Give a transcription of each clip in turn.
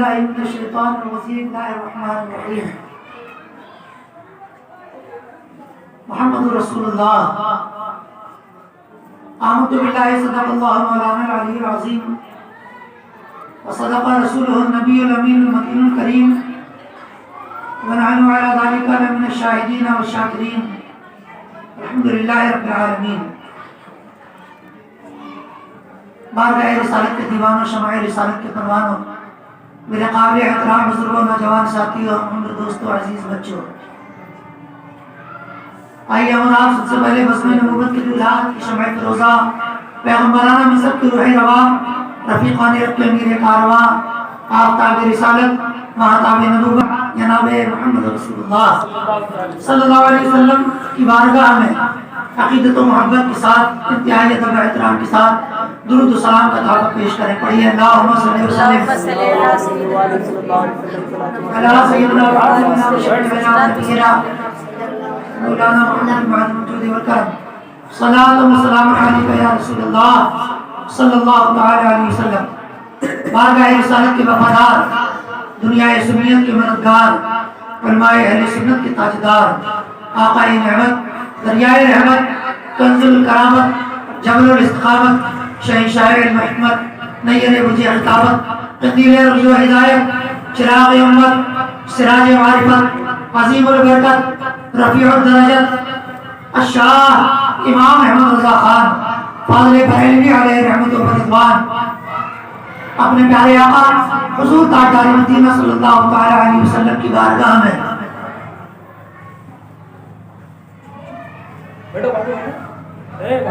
بالله من الشيطان الرجيم. بسم الله الرحمن الرحيم. محمد رسول الله. آمنت بالله صدق الله مولانا العلي العظيم وصدق رسوله النبي الأمين المتين الكريم ونحن على ذلك لمن الشاهدين والشاكرين. الحمد لله رب العالمين. بارگاہ رسالت کے دیوانوں، شمع رسالت کے پروانوں، میرے قابل احترام بزرگوں، نوجوان ساتھیوں، عمر دوستوں، عزیز بچوں، آئیے ہم آپ سب سے پہلے بزم نبوت کی دولہات کی شمع فروزہ، پیغمبرانہ مذہب کی روح رواں، رفیقان رب کے امیر کارواں، آفتاب رسالت، مہتاب نبوت، جناب محمد رسول اللہ صلی اللہ علیہ وسلم کی بارگاہ میں عقیدت و محبت کے ساتھ، انتہائی ادب و احترام کے ساتھ درود و سلام کا تحفہ پیش کریں. پڑھیے اللہم صلی وسلم علی سیدنا مولانا محمد الجود والکرم. صلاۃ و سلام علیک یا رسول اللہ صلی اللہ تعالی علیہ وسلم. بارگاہ رسالت کے وفادار، دنیا سنیت کے مددگار، علماء اہل سنت کے تاجدار، آقا نعمت، دریائے رحمت، کنز الکرامت، جبل الاستقامت، شہنشاہ علم حکمت، نیر وجہ خطابت، قندیل رجوع ہدایت، چراغ امت، سراج معرفت، عظیم البرکت، رفیع الدرجت، الشاہ امام احمد رضا خان فاضل بریلوی علیہ رحمت و رضوان اپنے پیارے آقا حضور تاجدار مدینہ صلی اللہ تعالی علیہ وسلم کی بارگاہ میں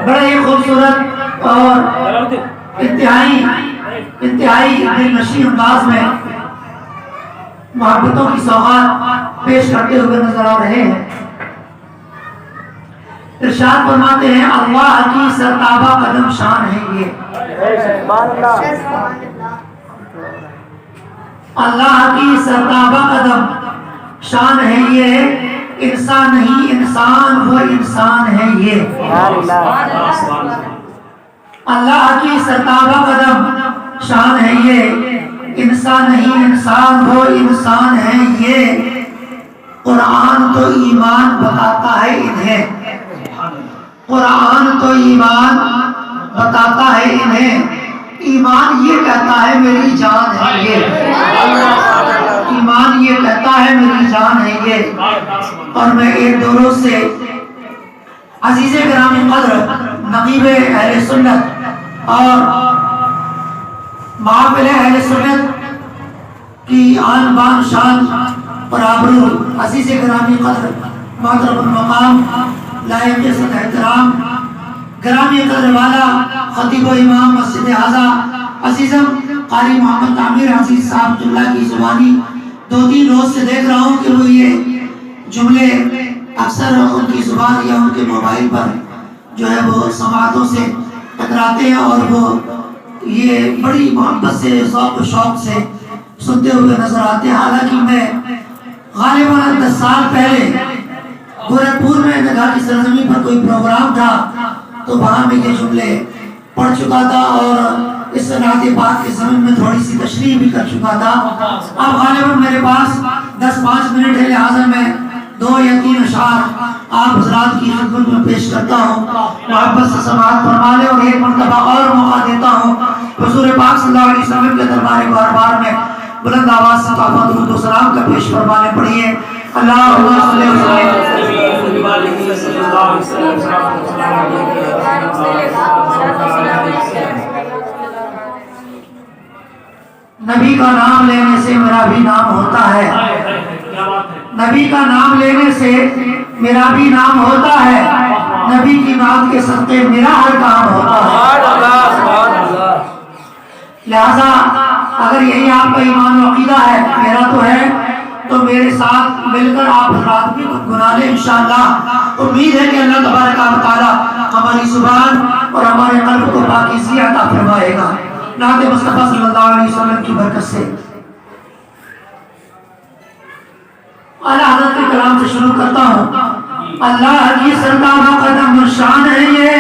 بڑے ہی خوبصورت اور انتہائی دل نشین انداز میں محبتوں کی سوغات پیش کرتے ہوئے نظر آ رہے ہیں. ارشاد فرماتے ہیں اللہ کی سرتابہ قدم شان ہے یہ، اللہ کی سرتابہ قدم شان ہے یہ، انسان نہیں انسان وہ انسان ہے یہ. اللہ کی سرتابہ قدم شان ہے یہ، انسان نہیں انسان وہ انسان ہے یہ. قرآن تو ایمان بتاتا ہے انہیں، قرآن تو ایمان بتاتا ہے انہیں، ایمان یہ کہتا ہے میری جان ہے یہ، ایمان یہ کہتا ہے میری جان ہے یہ. اور میں ایک دو روز سے عزیز گرامی قدر نقیب اہل سنت اور محافل اہل سنت کی آن بان شان اور آبرو، عزیز گرامی قدر محترم المقام لائق عزت احترام گرامی قدر والا خطیب و امام مسجد اعظم عزیزم قاری محمد تعمیر عزیز صاحب اللہ کی زبانی 2-3 روز سے دیکھ رہا ہوں کہ وہ یہ جملے اکثر ان کی زبان یا ان کے موبائل پر جو ہے وہ سماعتوں سے ٹکراتے ہیں اور وہ یہ بڑی محبت سے ذوق و شوق سے سنتے ہوئے نظر آتے ہیں. حالانکہ میں غالباً 10 سال پہلے گورکھپور میں نگاہ کی سرزمین پر کوئی پروگرام تھا تو وہاں میں یہ جملے پڑھ چکا تھا اور اس نعت پاک کے زمین میں تھوڑی سی تشریح بھی کر چکا تھا. اب غالباً میرے پاس 10-5 منٹ ہے، لہٰذا میں 2 یا 3 اشعار آپ حضرات کی خدمت میں پیش کرتا ہوں. محبت سے سماعت فرما لیں اور ایک مرتبہ اور موقع دیتا ہوں حضور پاک صلی اللہ علیہ وسلم کے دربار بار میں بلند آواز سے طاقت درود و سلام کا پیش فرمانے. پڑھیے اللہم صلی نبی کا نام لینے سے میرا بھی نام ہوتا ہے، نبی کا نام لینے سے میرا بھی نام ہوتا ہے، نبی کی نام کے صدقے میرا ہر کام ہوتا ہے. لہذا اگر یہی آپ کا ایمان و عقیدہ ہے، میرا تو ہے، تو میرے ساتھ مل کر آپ حضرات بھی گنگنا لیں انشاءاللہ. امید ہے کہ اللہ تبارک و تعالی ہماری زبان اور ہمارے قلب کو پاکیزگی عطا فرمائے گا. نعت مصطفیٰ صلی اللہ علیہ وسلم کی برکت سے اعلیٰ حضرت کے کلام سے شروع کرتا ہوں. اللہ کی سرتابہ قدم شان ہے یہ،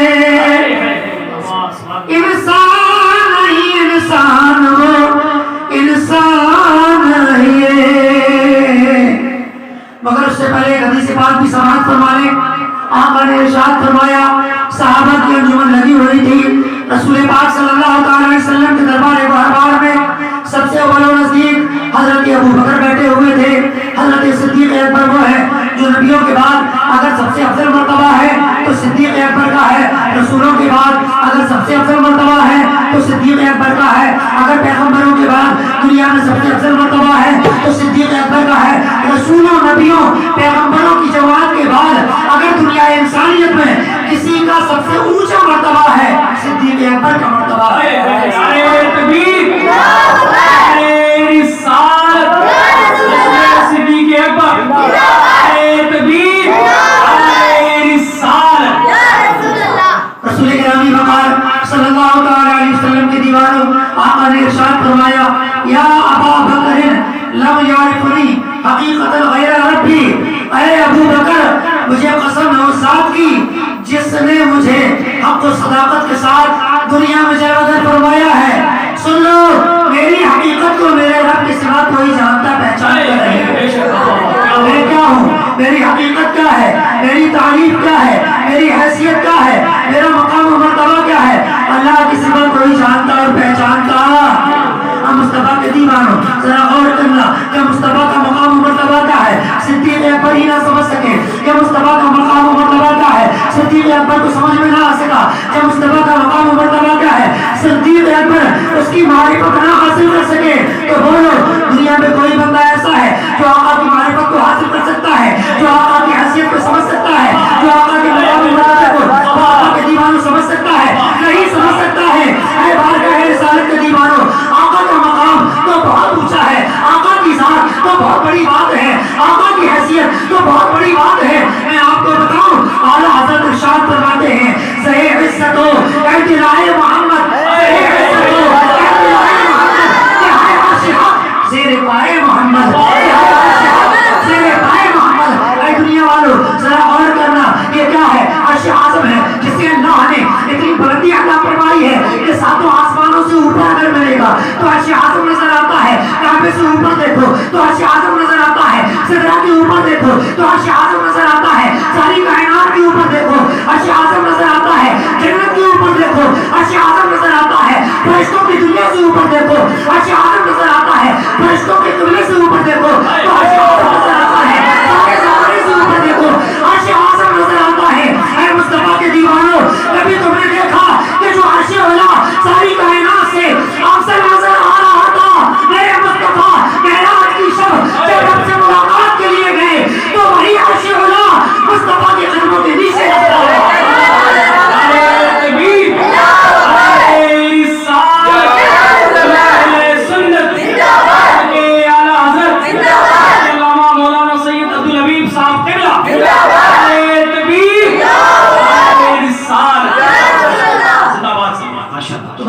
انسان نہیں انسان وہ انسان ایک حدیث پاک بھی سماعت فرما لیں. آقا نے ارشاد فرمایا صحابہ کی انجمن لگی ہوئی تھی. رسول پاک صلی اللہ علیہ وسلم کے دربار میں سب سے اول و نزدیک حضرت ابو بکر بیٹھے ہوئے تھے. حضرت صدیق اکبر وہ ہے جو نبیوں کے بعد اگر سب سے افضل مرتبہ ہے تو صدیق اکبر کا ہے. رسولوں کے بعد اگر سب سے افضل مرتبہ ہے تو صدیق اکبر کا ہے. اگر پیغمبروں کے بعد دنیا میں سب سے افضل مرتبہ ہے تو صدیق اکبر کا ہے. رسولوں نبیوں پیغمبروں کی جماعت کے بعد اگر دنیا انسانیت میں کسی کا سب سے اونچا مرتبہ ہے صدیق اکبر کا مرتبہ ہے. رسول گرامی وقار صلی اللہ علیہ وسلم کے دیوانوں آقا نے ارشاد فرمایا یا ابا بکر لم یعرفنی حقیقت غیر ربی. اے ابو بکر مجھے قسم ہے اس ذات کی جس نے مجھے حق و صداقت کے ساتھ دنیا میں جلوہ فرمایا ہے. سن لو میری حقیقت کو میرے رب کے سوا کوئی جانتا پہچانتا نہیں. میں کیا ہوں, میری حقیقت کیا ہے, میری تعریف کیا ہے, میری حیثیت کیا ہے, میرا مقام و مرتبہ کیا ہے, اللہ کے سوا کوئی جانتا اور پہچانتا. ہم مصطفیٰ کے دیوانوں ذرا غور کرنا کہ مصطفیٰ کا مقام و مرتبہ کیا ہے. صدیق اکبر ہی نہ سمجھ سکے کہ مصطفیٰ کا مقام و مرتبہ کیا ہے. صدیق اکبر کو سمجھ میں نہ آ سکا کہ مصطفیٰ کا مقام و مرتبہ کیا ہے. صدیق اکبر اس کی معرفت نہ حاصل کر سکے تو بولو دنیا میں کوئی بندہ ایسا ہے جو آقا کی معرفت کو حاصل کر سکتا ہے, جو آقا کی حیثیت کو سمجھ سکتا ہے, جو آقا کے مقام و مرتبہ کو آقا کے دیوانوں سمجھ سکتا ہے؟ نہیں سمجھ سکتا ہے. اے بارگاہ رسالت کے دیوانوں, آقا کا مقام تو بہت اونچا ہے, آقا کی ذات تو بہت بڑی بات ہے, آقا کی حیثیت تو بہت بڑی بات ہے. میں آپ کو بتاؤں اعلیٰ حضرت ارشاد فرماتے ہیں زہے عزت و اعتلاء محمد, زہے عزت و اعتلاء محمد, یہ ہے عرش حق زیر پائے محمد, یہ ہے عرش حق زیر پائے محمد. اے دنیا والوں ذرا غور کرنا یہ کیا ہے. عرش اعظم ہے جس کے اللہ نے اتنی بلندی عطا فرمائی ہے کہ ساتوں آسمانوں سے اوپر اگر ملے گا تو عرش اعظم نظر آتا ہے. کعبے سے اوپر دیکھو تو عرش اعظم نظر آتا ہے, صدرہ کے اوپر دیکھو تو عرش اعظم نظر آتا ہے, ساری کائنات کے اوپر دیکھو عرش اعظم نظر آتا ہے, جنت کے اوپر دیکھو عرش اعظم نظر آتا ہے, فرشتوں کی دنیا سے اوپر دیکھو عرش اعظم نظر آتا ہے, فرشتوں کی دنیا سے اوپر دیکھو تو عرش اعظم نظر آتا ہے, سارے زمانے سے اوپر دیکھو عرش اعظم نظر آتا ہے. اے مصطفیٰ کے دیوانوں کبھی تم نے دیکھا کہ جو عرش اعلیٰ ساری کائنات سے افضل نظر آ رہا تھا, میرے مصطفیٰ معراج کی شب جب رب سے ملاقات کے لیے گئے تو وہی عرش اعلیٰ مصطفیٰ کے قدموں کے نیچے نظر آیا.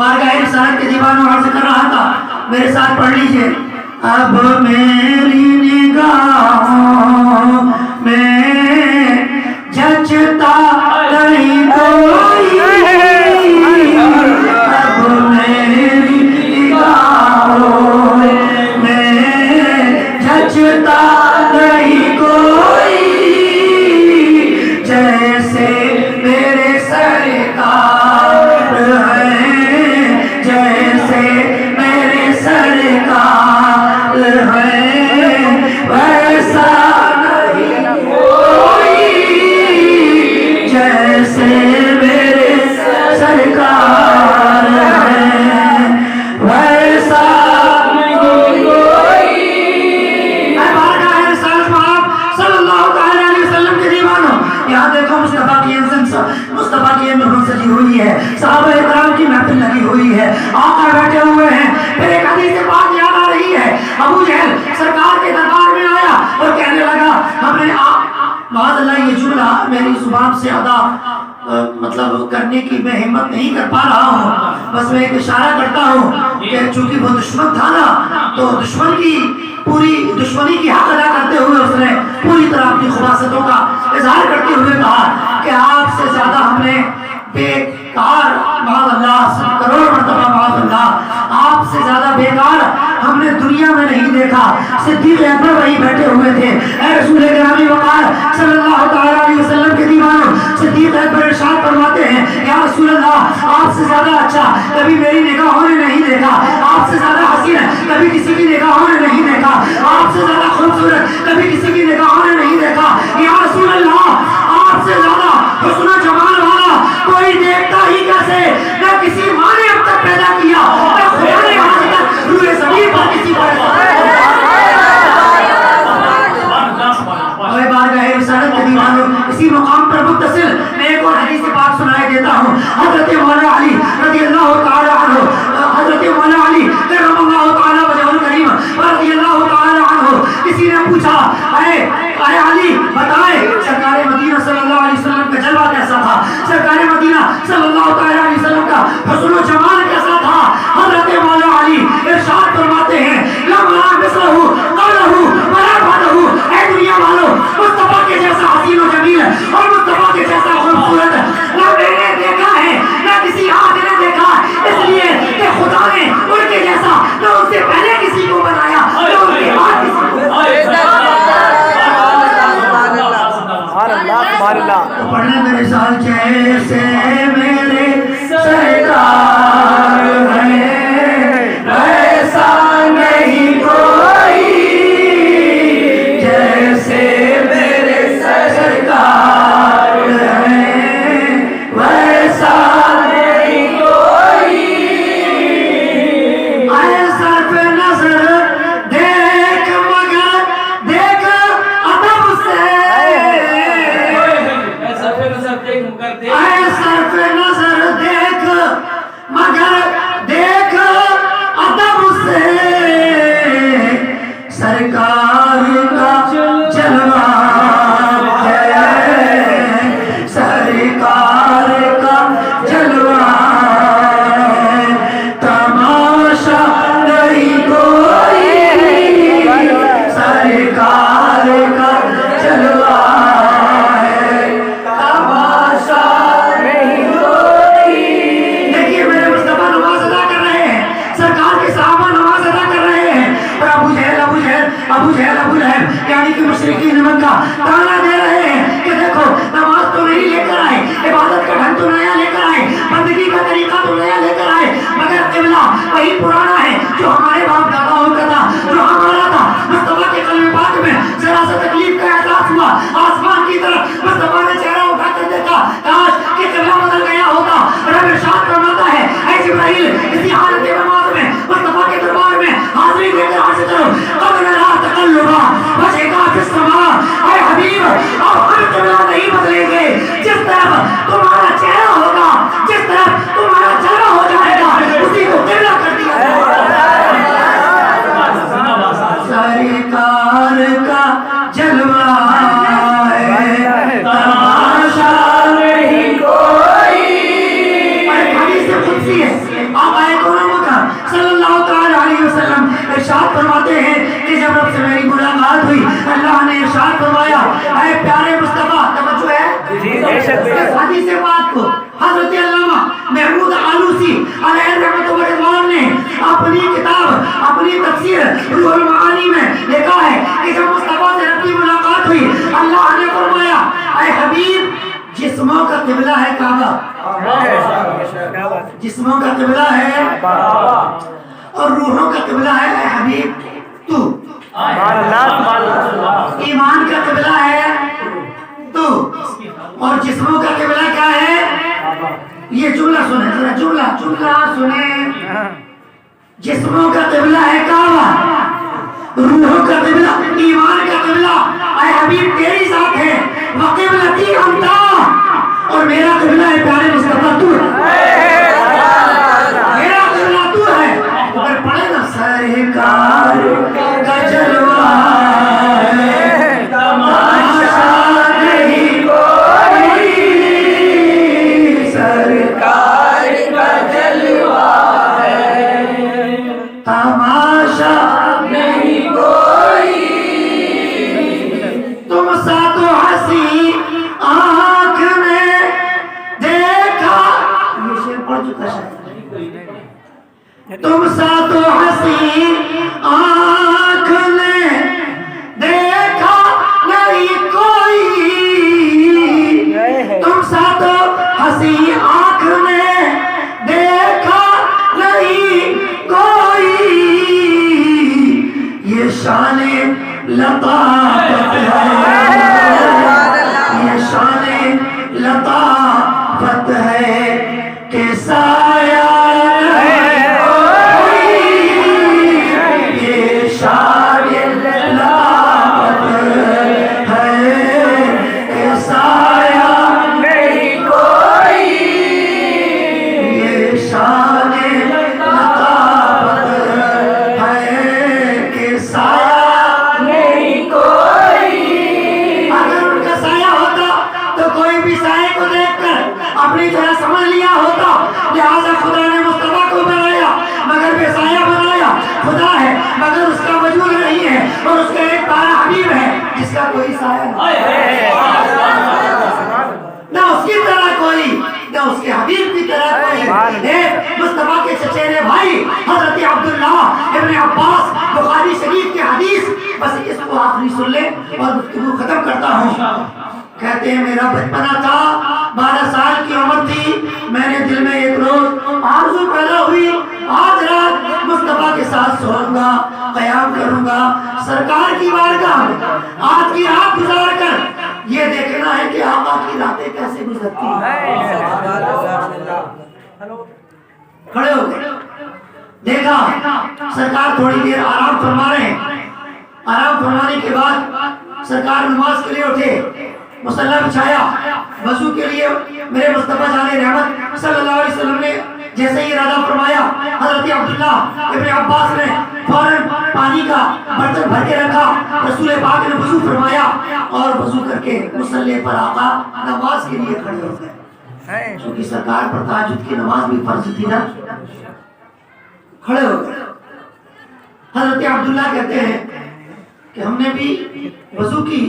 بارگاہ رسالت کے دیوانوں عرض کر رہا تھا, میرے ساتھ پڑھ لیجئے. اب میری نگاہوں میں جچتا نہیں کوئی, اب میری نگاہوں میں جچتا نہیں کوئی, جیسے میرے سرکار ہے, جیسے میرے سرکار ہے, ویسا نہیں کوئی, جیسے میرے سرکار ہے, ویسا نہیں کوئی. اے بارگاہ رسالت محمد صلی اللہ علیہ وسلم کے دیوانوں, یہاں دیکھو مصطفیٰ کی مصطفیٰ کی نوروں سجی ہوئی ہے, صحابہ اکرام کی محفل لگی ہوئی ہے, آقا بیٹھے ہوئے ہیں. پھر ایک حدیث پاک یاد آ رہی ہے, ابو جہل سرکار کے دربار میں آیا اور کہنے لگا ہم نے معاذ اللہ یہ جملہ میری زبان سے ادا مطلب کرنے کی میں ہمت نہیں کر پا رہا ہوں, بس میں ایک اشارہ کرتا ہوں کہ چونکہ وہ دشمن تھا نا تو دشمن کی پوری دشمنی کی حق ادا کرتے ہوئے اس نے پوری طرح اپنی خباستوں کا اظہار کرتے ہوئے کہا کہ آپ سے زیادہ ہم نے کار معاذ اللہ، کروڑ مرتبہ معاذ اللہ، آپ سے زیادہ بیکار ہم نے دنیا میں نہیں دیکھا۔ صدیق اکبر وہی بیٹھے ہوئے تھے۔ اے رسول گرامی وقار صلی اللہ تعالی علیہ وسلم کے دیوانوں، صدیق اکبر ارشاد فرماتے ہیں یا رسول اللہ آپ سے زیادہ اچھا کبھی میری نگاہوں نے نہیں دیکھا، آپ سے زیادہ حسین کبھی کسی کی نگاہوں نے نہیں دیکھا، آپ سے زیادہ خوبصورت کبھی کسی کی نگاہوں نے نہیں دیکھا۔ یا رسول اللہ آپ سے زیادہ حسن و جمال والا کوئی دیکھتا ہی کیسے؟ نہ کسی ماں نے اب تک پیدا کیا، نہ خدا نے آج تک روئے زمین پر کسی کو ایسا رسالت کے دیوانوں، اسی مقام پر متصل میں ایک اور حدیث پاک سنائے دیتا ہوں۔ حضرت مولا علی رضی اللہ تعالی عنہ، حضرت مولا علی کرم اللہ تعالی وجہہ الکریم رضی اللہ تعالی عنہ، کسی نے پوچھا اے علی بتائیں سرکار مدینہ صلی اللہ علیہ وسلم کا جلوہ کیسا تھا، سرکار مدینہ صلی اللہ تعالی علیہ وسلم کا حسن و جمال کیسا تھا؟ حضرت مولا علی ارشاد فرماتے ہیں لم ارى مثله قبله ولا بعده۔ اے دنیا والوں، مصطفیٰ کے جیسا حسین و جمیل اور مصطفیٰ کے جیسا خوبصورت نہ میں نے دیکھا ہے نہ کسی آنکھ نے دیکھا، اس لیے کہ خدا نے ان کے جیسا نہ ان سے پہلے کسی کو بنایا نہ ان کے بعد کسی کو۔ پڑھنے میرے سال جیسے میرے سرکار ہے ویسا نہیں کوئی، جیسے میرے سرکار ہے ویسا نہیں کوئی۔ اے صرف نظر دیکھ مگر دیکھ ادب سے، اے صرف نظر دیکھ مگر دیکھ ادب سے، سرکار کا جلوہ ہے، سرکار کا جلوہ ہے، تماشا نہیں کوئی، سرکار کا جلوہ ہے، تماشا نہیں کوئی۔ دیکھیے میرے مصطفیٰ نماز ادا کر رہے ہیں، سرکار کے صحابہ نماز ادا کر رہے ہیں، اور ابو جہل ابو لہب یعنی کہ مشرکین مکہ تانا دے رہے ہیں کہ دیکھو نماز تو نہیں لے کر آئے، عبادت کا ڈھنگ تو نیا لے کر آئے، بندگی کا طریقہ تو نیا لے کر آئے، مگر قبلہ وہی پرانا ہے جو ہمارے باپ داداؤں کا تھا، جو ہمارا تھا۔ مصطفیٰ کے قلب پاک میں ذرا سا تکلیف کا احساس ہوا، آسمان کی طرف مصطفیٰ نے چہرہ اٹھا کر دیکھا، کاش کہ قبلہ بدل گیا ہوتا۔ رب ارشاد فرماتا ہے اے جبرائیل اسی حالت نماز میں مصطفیٰ کے دربار میں حاضری دے کر عرض کرو قد نرى تقلب وجهك في السماء۔ اے حبیب اب ہم قبلہ نہیں بدلیں گے، جس طرف تمہارا چہرہ ہوگا، جس طرف تمہارا چہرہ ہو جائے گا اسی کو قبلہ کر دیا جائے گا۔ سرکار کا جلوہ ہے، تماشا نہیں کوئی۔ ایک حدیث قدسی ہے، آقا صلی اللہ تعالی علیہ وسلم ارشاد فرماتے ہیں کہ جب رب سے میری ملاقات ہوئی اللہ نے ارشاد فرمایا اے پیارے مصطفیٰ، توجہ ہے اس حدیث پاک کو حضرت علامہ محمود آلوسی علیہ رحمۃ اللہ نے اپنی کتاب اپنی تفسیر روح المعانی میں لکھا ہے کہ جب مصطفیٰ سے رب کی ملاقات ہوئی اللہ نے فرمایا اے حبیب جسموں کا قبلہ ہے کعبہ، جسموں کا قبلہ ہے اور روحوں کا قبلہ ہے اے حبیب تو، ایمان کا قبلہ ہے تو، اور جسموں کا قبلہ کیا ہے؟ یہ جملہ سنیں ذرا، جملہ سنیں، جسموں کا قبلہ ہے کعبہ، روحوں کا قبلہ ایمان کا قبلہ اے حبیب تیری ذات ہے، وقبلتی انتا، اور میرا قبلہ ہے پیارے مصطفیٰ تو، میرا قبلہ تو ہے۔ اگر پڑھے نا سرکار کا جلوہ ہے، تماشا نہیں کوئی، سرکار کا جلوہ ہے، تماشا شان لطافت ہے، یہ شان لطافت ہے کہ سایہ یہ شان لطافت ہے کہ سایہ نہیں کوئی، یہ شان لطافت ہے کہ سایہ نہیں کوئی۔ اگر ان کا سایہ ہوتا تو کوئی بھی سائے کو دیکھ کر اپنی طرح سمجھ لیا ہوتا، لہذا خدا نے مصطفیٰ کو بنایا مگر بے سایہ بنایا۔ خدا ہے مگر اس کا وجود نہیں ہے، اور اس کا ایک پیارا حبیب ہے جس کا کوئی سایہ نہیں، نہ اس کی طرح کوئی، نہ اس کے حبیب کی طرح کوئی۔ مصطفیٰ کے چچیرے بھائی حضرت عبداللہ ابن عباس بخاری شریف کی حدیث، بس اس کو آخری سن لے اور گفتگو ختم کرتا ہوں۔ کہتے ہیں میرا بچپنا تھا، 12 سال کی عمر تھی، میں نے دل میں ایک روز آرزو پیدا ہوئی، آج رات مصطفیٰ کے ساتھ سوؤں گا، قیام کروں گا سرکار کی بارگاہ میں، آج کی رات گزار کر یہ دیکھنا ہے کہ آقا کی راتیں کیسے گزرتی ہیں۔ کھڑے ہو گئے، دیکھا سرکار تھوڑی دیر آرام فرما رہے ہیں۔ آرام فرمانے کے بعد سرکار نماز کے لیے اٹھے، مصلی بچھایا، وضو کے لیے میرے مصطفیٰ جان رحمت صلی اللہ علیہ وسلم نے جیسے ہی ارادہ فرمایا، حضرت عبداللہ ابن عباس نے فوراً پانی کا برتن بھر کے رکھا، رسول پاک نے وضو فرمایا اور وضو کر کے مصلی پر آقا نماز کے لیے کھڑے ہو گئے، کیونکہ سرکار پر تہجد کی نماز بھی فرض تھی نا۔ کھڑے ہو گئے، حضرت عبداللہ کہتے ہیں کہ ہم نے بھی وضو کی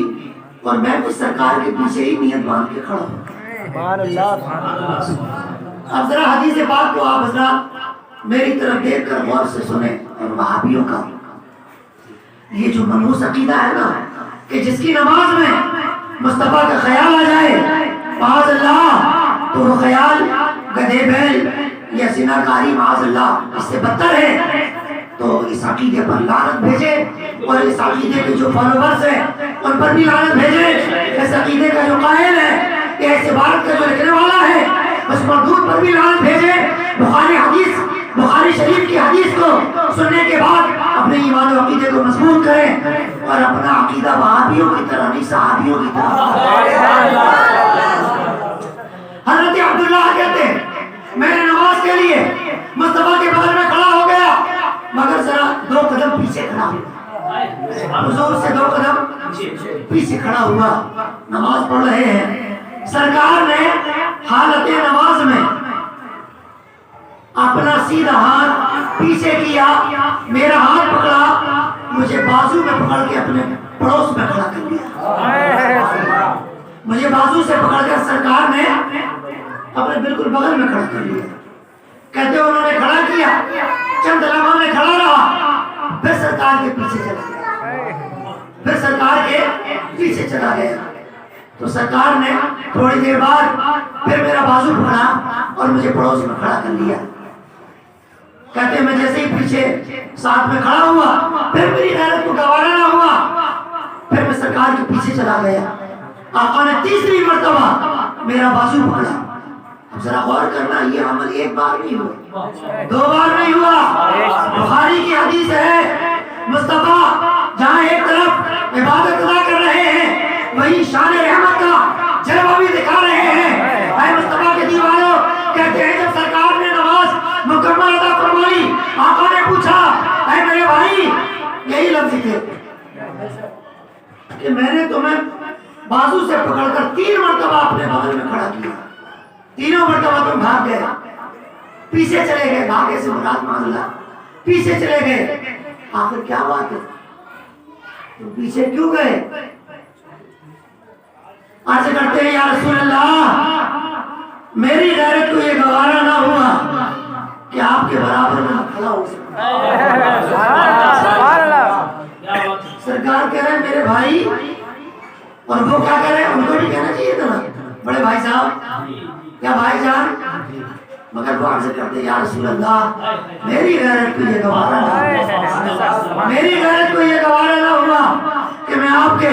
اور میں بھی سرکار کے پیچھے ہی نیت باندھ کے کھڑا ہوں۔ اب ذرا حدیث پاک کو آپ حضرات میری طرف دیکھ کر غور سے سنیں، اور وہابیوں کا یہ جو منحوس عقیدہ ہے نا کہ جس کی نماز میں مصطفیٰ کا خیال آ جائے معاذ اللہ، تو وہ خیال گدھے بیل یا زناکاری معاذ اللہ اس سے بدتر ہے، تو اس عقیدے پر لعنت بھیجے، اور اس عقیدے کے جو فالوورز ہیں ان پر بھی لعنت بھیجے، اس عقیدے کا جو قائل ہے کہ اس عبارت کا جو لکھنے والا ہے اس مردود پر بھی لعنت بھیجے۔ بخاری شریف کی حدیث کو سننے کے بعد اپنے ایمان و عقیدے کو مضبوط کریں، اور اپنا عقیدہ وہابیوں کی طرح نہیں صحابیوں کی طرح۔ حضرت عبداللہ کہتے ہیں میں نے نماز کے لیے مصطفیٰ کے بغل میں کھڑا ہو گیا، مگر ذرا 2 قدم پیچھے کھڑا ہوا، حضور سے 2 قدم پیچھے کھڑا ہوا، نماز پڑھ رہے ہیں۔ سرکار نے حالت نماز میں اپنا سیدھا ہاتھ پیچھے کیا، میرا ہاتھ پکڑا، مجھے بازو میں پکڑ کے اپنے پڑوس میں کھڑا کر دیا، مجھے بازو سے پکڑ کر سرکار نے اپنے بالکل بغل میں کھڑا کر لیا۔ کہتے انہوں نے کھڑا کیا، چند لمحہ میں کھڑا رہا، پھر سرکار کے پیچھے چلا گیا، پھر سرکار کے پیچھے چلا گیا، تو سرکار نے تھوڑی دیر بعد پھر میرا بازو پکڑا اور مجھے پڑوس میں کھڑا کر لیا۔ کہتے میں جیسے ہی پیچھے ساتھ میں کھڑا ہوا، پھر میری غیرت کو گوارا نہ ہوا، پھر میں سرکار کے پیچھے چلا گیا۔ آقا نے تیسری مرتبہ میرا بازو پکڑا۔ اب ذرا غور کرنا، یہ عمل ایک بار نہیں ہوا، 2 بار نہیں ہوا، بخاری کی حدیث ہے مصطفیٰ جہاں ایک طرف عبادت ادا کر رہے ہیں وہیں شان رحمت کا جلوہ بھی دکھا رہے ہیں۔ اے مصطفیٰ کے دیوانوں، کہتے ہیں جب سرکار نے نماز مکمل ادا فرمائی، آقا نے پوچھا اے میرے بھائی، یہی لفظ تھے کہ میں نے تمہیں بازو سے پکڑ کر 3 مرتبہ اپنے بغل میں کھڑا کیا، تینوں مرتبہ تم بھاگ گئے، پیچھے چلے گئے، بھاگے سے مراد مان اللہ، پیچھے چلے گئے، آخر کیا بات ہے تم پیچھے کیوں گئے؟ عرض کرتے ہیں یا رسول اللہ، میری غیرت کو یہ گوارا نہ ہوا کہ آپ کے برابر میں کھڑا ہو سکتا۔ سرکار کہہ رہے ہیں میرے بھائی، اور وہ کیا کہہ رہے ہیں؟ ان کو بھی کہنا چاہیے تھا نا بڑے بھائی صاحب یا بھائی جان، مگر وہ عرض کرتے یا رسول اللہ میری غیرت کو یہ گوارا نہ ہوا کہ میں آپ کے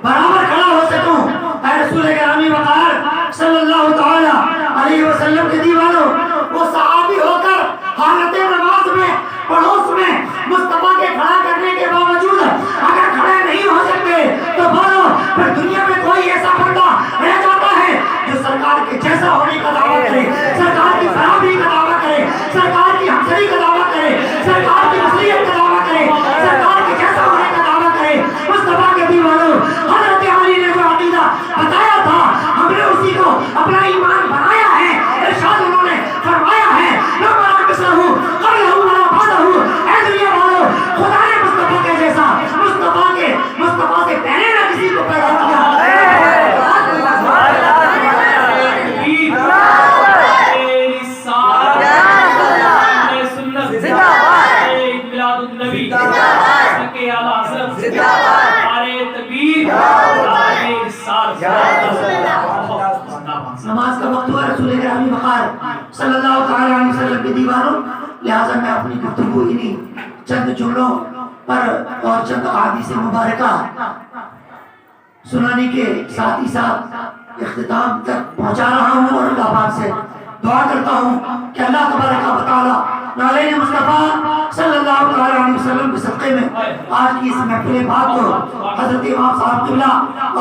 برابر کھڑا ہو سکوں. اے رسول گرامی وقار صلی اللہ تعالی علیہ وسلم کے دیوانوں، وہ صحابی ہو کر حالت نماز میں پڑوس میں مصطفیٰ کے کھڑا کرنے کے باوجود اگر کھڑے نہیں ہو سکتے تو بولو پھر دنیا میں کوئی ایسا بندہ رہ جاتا ہے جو سرکار کے جیسا ہونے کا دعویٰ کرے، سرکار کی برابری کا دعویٰ کرے، سرکار کی ہمسری کا دعویٰ کرے، سرکار کی مصلیت کا دعویٰ کرے، سرکار کے جیسا ہونے کا دعویٰ کرے. مصطفیٰ کے دیوانوں، حضرت علی نے جو عقیدہ بتایا تھا ہم نے اسی کو اپنا ایمان بنایا ہے. ارشاد انہوں نے فرمایا ہے اے دنیا والوں، خدا نے مصطفیٰ کے جیسا مصطفیٰ سے پہلے نہ کسی کو پیدا کیا. نماز کا وقت ہوا رسول گرامی وقار صلی اللہ تعالی علیہ وسلم کے دیوانوں، لہٰذا میں اپنی گفتگو انہی چند جملوں پر اور چند احادیث مبارکہ سنانے کے ساتھ ہی ساتھ اختتام تک پہنچا رہا ہوں اور اللہ پاک سے دعا کرتا ہوں کہ اللہ تبارک و تعالی نالین مصطفیٰ صلی اللہ علیہ وسلم کے صدقے میں آج کی اس محفل بات کو حضرت امام صاحب قبلہ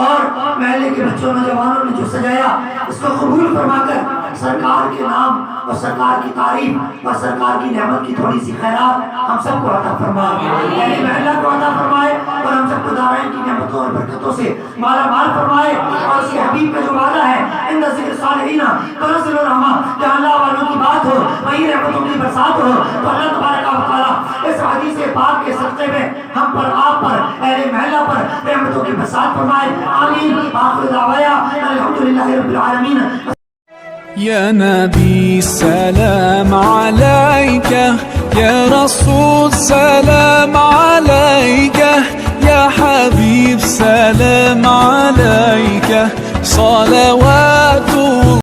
اور محلے کے بچوں نوجوانوں نے جو سجایا اس کو قبول فرما کر سرکار کے نام اور سرکار کی تعریف اور سرکار کی نعمت کی تھوڑی سی خیرات ہم سب کو عطا فرمائے، اہل محلہ کو عطا فرمائے اور ہم سب کو دارین کی نعمتوں اور برکتوں سے مالا مال فرمائے. اور اس کے حبیب کا جو وعدہ ہے ان ذکر صالحین تنزل الرحمہ، جہاں اللہ والوں کی بات ہو وہیں رحمتوں کی برسات ہو. تو اللہ تبارک و تعالی اس حدیث پاک کے صدقے میں ہم پر، آپ پر، اہل محلہ پر رحمتوں کی برسات فرمائے. آمین. آخر دعوایا الحمدللہ رب العالمین. يا نبي سلام عليك، يا رسول سلام عليك، يا حبيب سلام عليك، صلوات